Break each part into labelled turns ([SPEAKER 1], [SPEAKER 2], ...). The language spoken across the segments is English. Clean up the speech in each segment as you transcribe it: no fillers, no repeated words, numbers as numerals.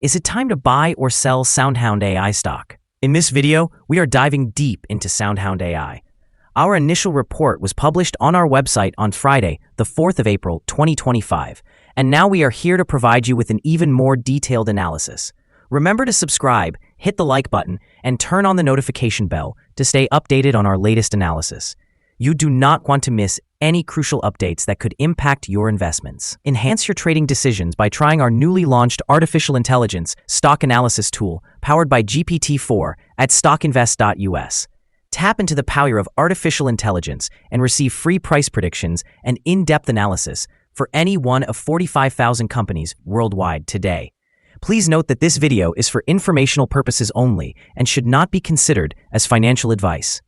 [SPEAKER 1] Is it time to buy or sell SoundHound AI stock? In this video, we are diving deep into SoundHound AI. Our initial report was published on our website on Friday, the 4th of April, 2025, and now we are here to provide you with an even more detailed analysis. Remember to subscribe, hit the like button, and turn on the notification bell to stay updated on our latest analysis. You do not want to miss any crucial updates that could impact your investments. Enhance your trading decisions by trying our newly launched artificial intelligence stock analysis tool powered by GPT-4 at StockInvest.us. Tap into the power of artificial intelligence and receive free price predictions and in-depth analysis for any one of 45,000 companies worldwide today. Please note that this video is for informational purposes only and should not be considered as financial advice.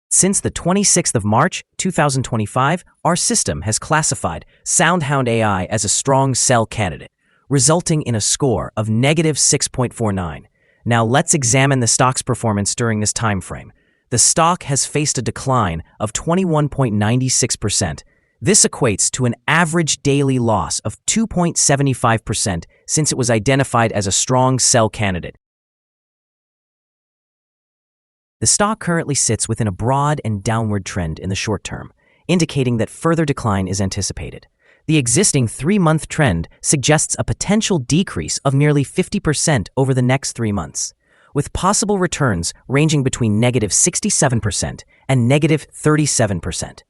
[SPEAKER 1] Since the 26th of March, 2025, our system has classified SoundHound AI as a strong sell candidate, resulting in a score of -6.49. Now let's examine the stock's performance during this time frame. The stock has faced a decline of 21.96%. This equates to an average daily loss of 2.75% since it was identified as a strong sell candidate. The stock currently sits within a broad and downward trend in the short term, indicating that further decline is anticipated. The existing 3-month trend suggests a potential decrease of nearly 50% over the next 3 months, with possible returns ranging between -67% and -37%.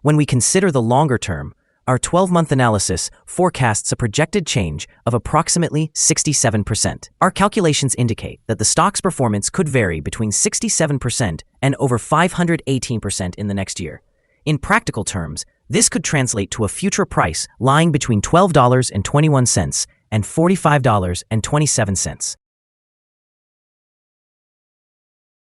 [SPEAKER 1] When we consider the longer term, our 12-month analysis forecasts a projected change of approximately 67%. Our calculations indicate that the stock's performance could vary between 67% and over 518% in the next year. In practical terms, this could translate to a future price lying between $12.21 and $45.27.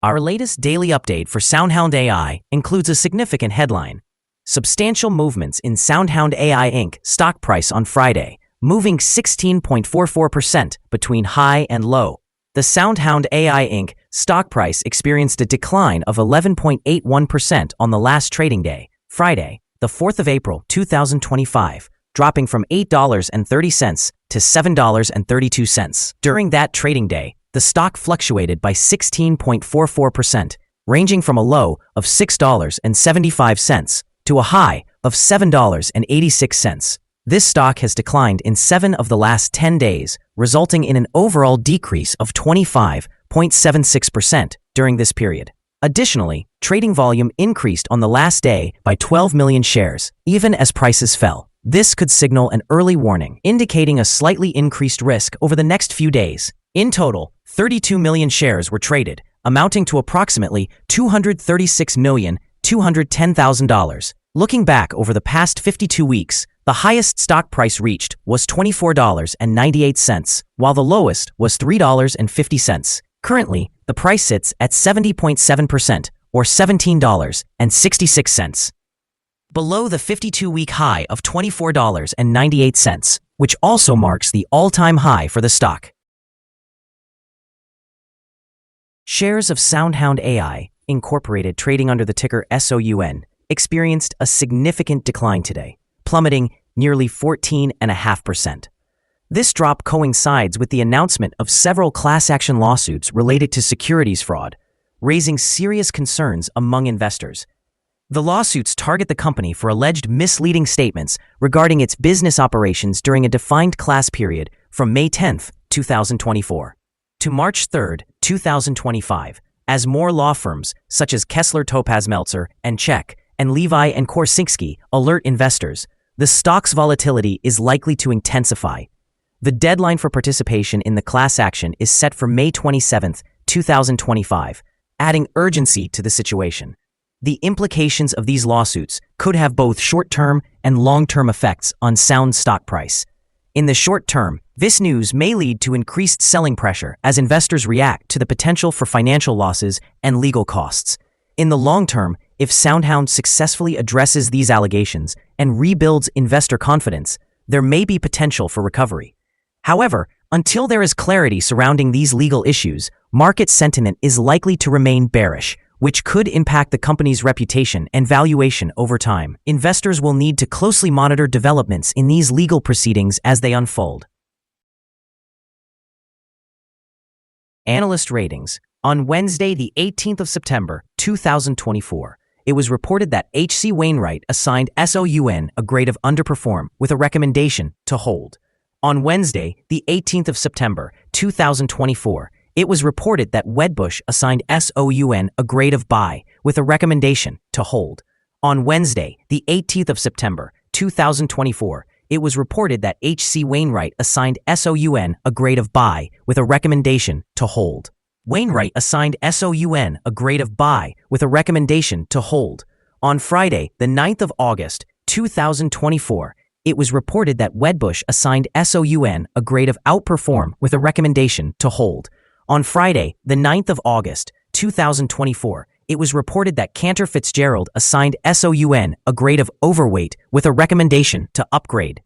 [SPEAKER 1] Our latest daily update for SoundHound AI includes a significant headline: substantial movements in SoundHound AI Inc. stock price on Friday, moving 16.44% between high and low. The SoundHound AI Inc. stock price experienced a decline of 11.81% on the last trading day, Friday, the 4th of April, 2025, dropping from $8.30 to $7.32. During that trading day, the stock fluctuated by 16.44%, ranging from a low of $6.75 to a high of $7.86. This stock has declined in 7 of the last 10 days, resulting in an overall decrease of 25.76% during this period. Additionally, trading volume increased on the last day by 12 million shares, even as prices fell. This could signal an early warning, indicating a slightly increased risk over the next few days. In total, 32 million shares were traded, amounting to approximately $236,210,000. Looking back over the past 52 weeks, the highest stock price reached was $24.98, while the lowest was $3.50. Currently, the price sits at 70.7%, or $17.66, below the 52-week high of $24.98, which also marks the all-time high for the stock. Shares of SoundHound AI, Incorporated, trading under the ticker SOUN, experienced a significant decline today, plummeting nearly 14.5%. This drop coincides with the announcement of several class action lawsuits related to securities fraud, raising serious concerns among investors. The lawsuits target the company for alleged misleading statements regarding its business operations during a defined class period from May 10, 2024 to March 3, 2025, as more law firms such as Kessler Topaz Meltzer and Czech and Levi and Korsinski alert investors, the stock's volatility is likely to intensify. The deadline for participation in the class action is set for May 27, 2025, adding urgency to the situation. The implications of these lawsuits could have both short-term and long-term effects on Sound's stock price. In the short term, this news may lead to increased selling pressure as investors react to the potential for financial losses and legal costs. In the long term, if SoundHound successfully addresses these allegations and rebuilds investor confidence, there may be potential for recovery. However, until there is clarity surrounding these legal issues, market sentiment is likely to remain bearish, which could impact the company's reputation and valuation over time. Investors will need to closely monitor developments in these legal proceedings as they unfold. Analyst ratings. On Wednesday, the 18th of September, 2024, it was reported that H.C. Wainwright assigned SOUN a grade of underperform with a recommendation to hold. On Wednesday, the 18th of September, 2024, it was reported that Wedbush assigned SOUN a grade of buy with a recommendation to hold. On Wednesday, the 18th of September, 2024, it was reported that H.C. Wainwright assigned SOUN a grade of buy with a recommendation to hold. Wainwright assigned SOUN a grade of buy with a recommendation to hold. On Friday, the 9th of August, 2024, it was reported that Wedbush assigned SOUN a grade of outperform with a recommendation to hold. On Friday, the 9th of August, 2024, it was reported that Cantor Fitzgerald assigned SOUN a grade of overweight with a recommendation to upgrade.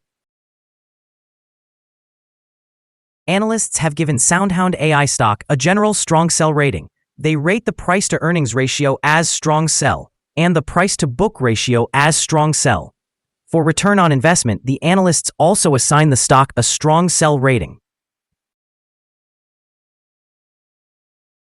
[SPEAKER 1] Analysts have given SoundHound AI stock a general strong sell rating. They rate the price-to-earnings ratio as strong sell and the price-to-book ratio as strong sell. For return on investment, the analysts also assign the stock a strong sell rating.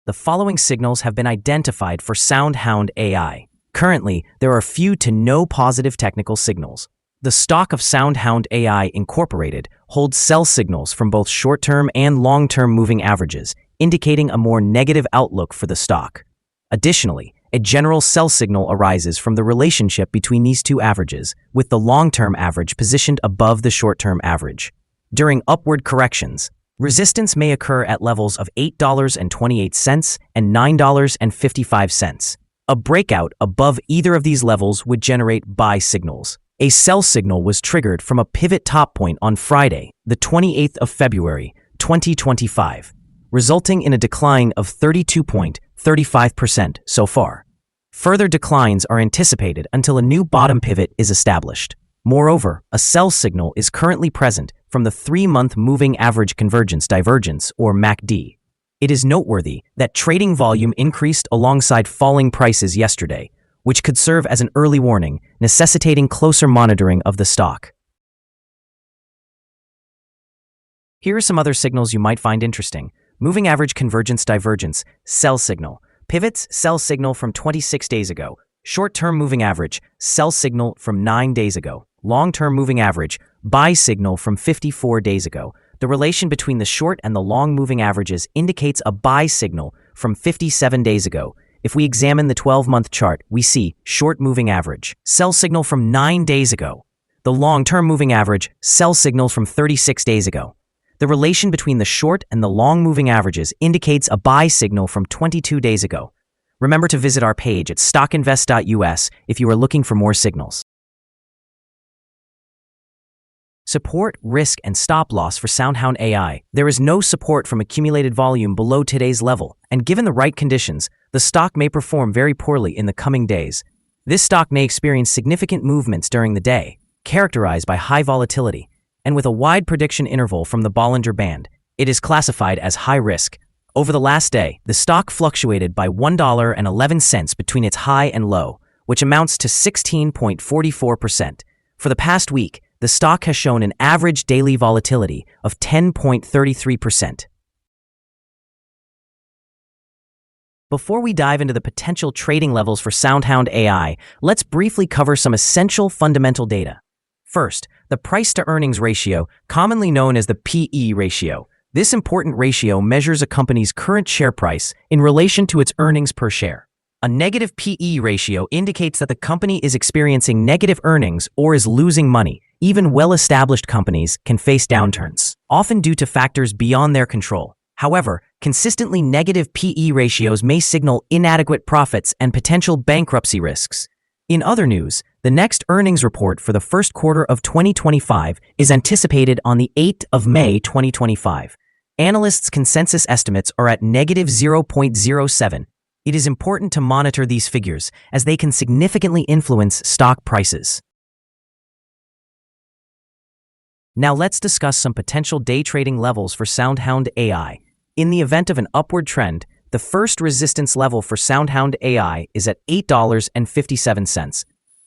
[SPEAKER 1] The following signals have been identified for SoundHound AI. Currently, there are few to no positive technical signals. The stock of SoundHound AI Inc. holds sell signals from both short-term and long-term moving averages, indicating a more negative outlook for the stock. Additionally, a general sell signal arises from the relationship between these two averages, with the long-term average positioned above the short-term average. During upward corrections, resistance may occur at levels of $8.28 and $9.55. A breakout above either of these levels would generate buy signals. A sell signal was triggered from a pivot top point on Friday, the 28th of February, 2025, resulting in a decline of 32.35% so far. Further declines are anticipated until a new bottom pivot is established. Moreover, a sell signal is currently present from the 3-month moving average convergence divergence, or MACD. It is noteworthy that trading volume increased alongside falling prices yesterday, which could serve as an early warning, necessitating closer monitoring of the stock. Here are some other signals you might find interesting. Moving average convergence divergence, sell signal. Pivots, sell signal from 26 days ago. Short-term moving average, sell signal from 9 days ago. Long-term moving average, buy signal from 54 days ago. The relation between the short and the long moving averages indicates a buy signal from 57 days ago. If we examine the 12-month chart, we see short moving average, sell signal from 9 days ago. The long-term moving average, sell signal from 36 days ago. The relation between the short and the long moving averages indicates a buy signal from 22 days ago. Remember to visit our page at StockInvest.us if you are looking for more signals. Support, risk, and stop loss for SoundHound AI. There is no support from accumulated volume below today's level, and given the right conditions, the stock may perform very poorly in the coming days. This stock may experience significant movements during the day, characterized by high volatility, and with a wide prediction interval from the Bollinger Band. It is classified as high risk. Over the last day, the stock fluctuated by $1.11 between its high and low, which amounts to 16.44%. For the past week, the stock has shown an average daily volatility of 10.33%. Before we dive into the potential trading levels for SoundHound AI, let's briefly cover some essential fundamental data. First, the price-to-earnings ratio, commonly known as the PE ratio. This important ratio measures a company's current share price in relation to its earnings per share. A negative PE ratio indicates that the company is experiencing negative earnings or is losing money. Even well-established companies can face downturns, often due to factors beyond their control. However, consistently negative PE ratios may signal inadequate profits and potential bankruptcy risks. In other news, the next earnings report for the first quarter of 2025 is anticipated on the 8th of May 2025. Analysts' consensus estimates are at negative 0.07. It is important to monitor these figures as they can significantly influence stock prices. Now let's discuss some potential day trading levels for SoundHound AI. In the event of an upward trend, The first resistance level for SoundHound AI is at $8.57.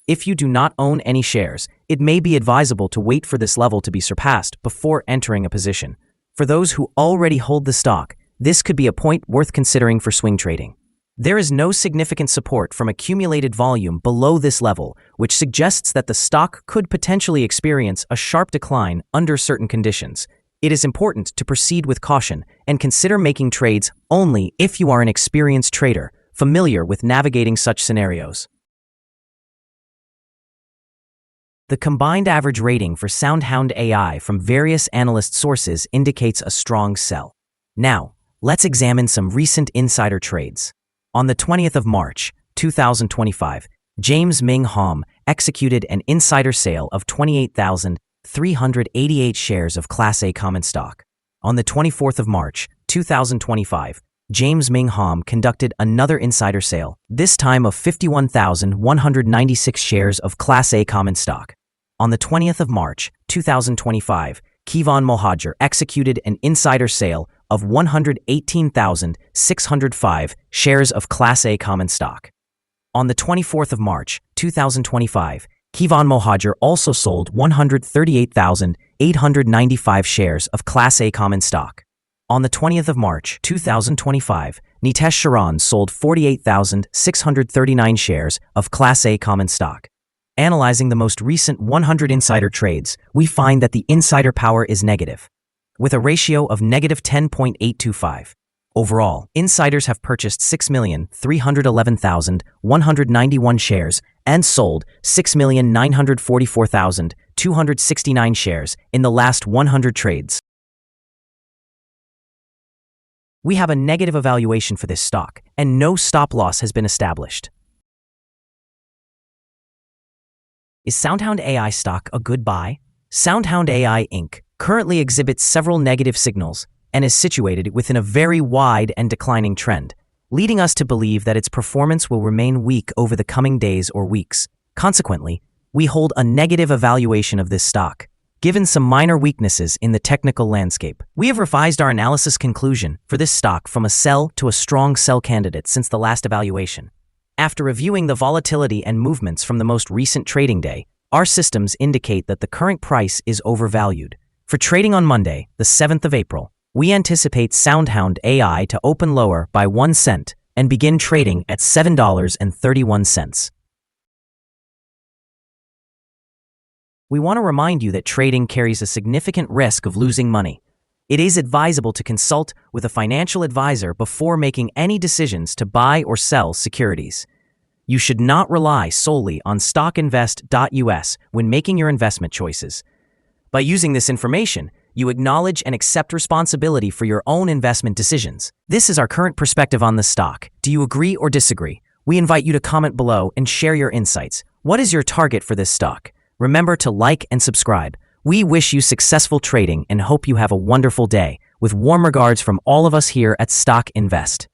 [SPEAKER 1] If you do not own any shares, it may be advisable to wait for this level to be surpassed before entering a position. For those who already hold the stock, this could be a point worth considering for swing trading. There is no significant support from accumulated volume below this level, which suggests that the stock could potentially experience a sharp decline under certain conditions. It is important to proceed with caution and consider making trades only if you are an experienced trader, familiar with navigating such scenarios. The combined average rating for SoundHound AI from various analyst sources indicates a strong sell. Now, let's examine some recent insider trades. On the 20th of March, 2025, James Ming Hom executed an insider sale of 28,388 shares of Class A common stock. On the 24th of March, 2025, James Ming Hom conducted another insider sale, this time of 51,196 shares of Class A common stock. On the 20th of March, 2025, Kevon Mohajer executed an insider sale of 118,605 shares of Class A common stock. On the 24th of March, 2025, Kevon Mohajer also sold 138,895 shares of Class A common stock. On the 20th of March, 2025, Nitesh Sharan sold 48,639 shares of Class A common stock. Analyzing the most recent 100 insider trades, we find that the insider power is negative, with a ratio of negative 10.825. Overall, insiders have purchased 6,311,191 shares and sold 6,944,269 shares in the last 100 trades. We have a negative evaluation for this stock, and no stop loss has been established. Is SoundHound AI stock a good buy? SoundHound AI Inc. currently exhibits several negative signals and is situated within a very wide and declining trend, leading us to believe that its performance will remain weak over the coming days or weeks. Consequently, we hold a negative evaluation of this stock, given some minor weaknesses in the technical landscape. We have revised our analysis conclusion for this stock from a sell to a strong sell candidate since the last evaluation. After reviewing the volatility and movements from the most recent trading day, our systems indicate that the current price is overvalued. For trading on Monday, the 7th of April, we anticipate SoundHound AI to open lower by 1 cent and begin trading at $7.31. We want to remind you that trading carries a significant risk of losing money. It is advisable to consult with a financial advisor before making any decisions to buy or sell securities. You should not rely solely on StockInvest.us when making your investment choices. By using this information, you acknowledge and accept responsibility for your own investment decisions. This is our current perspective on the stock. Do you agree or disagree? We invite you to comment below and share your insights. What is your target for this stock? Remember to like and subscribe. We wish you successful trading and hope you have a wonderful day. With warm regards from all of us here at Stock Invest.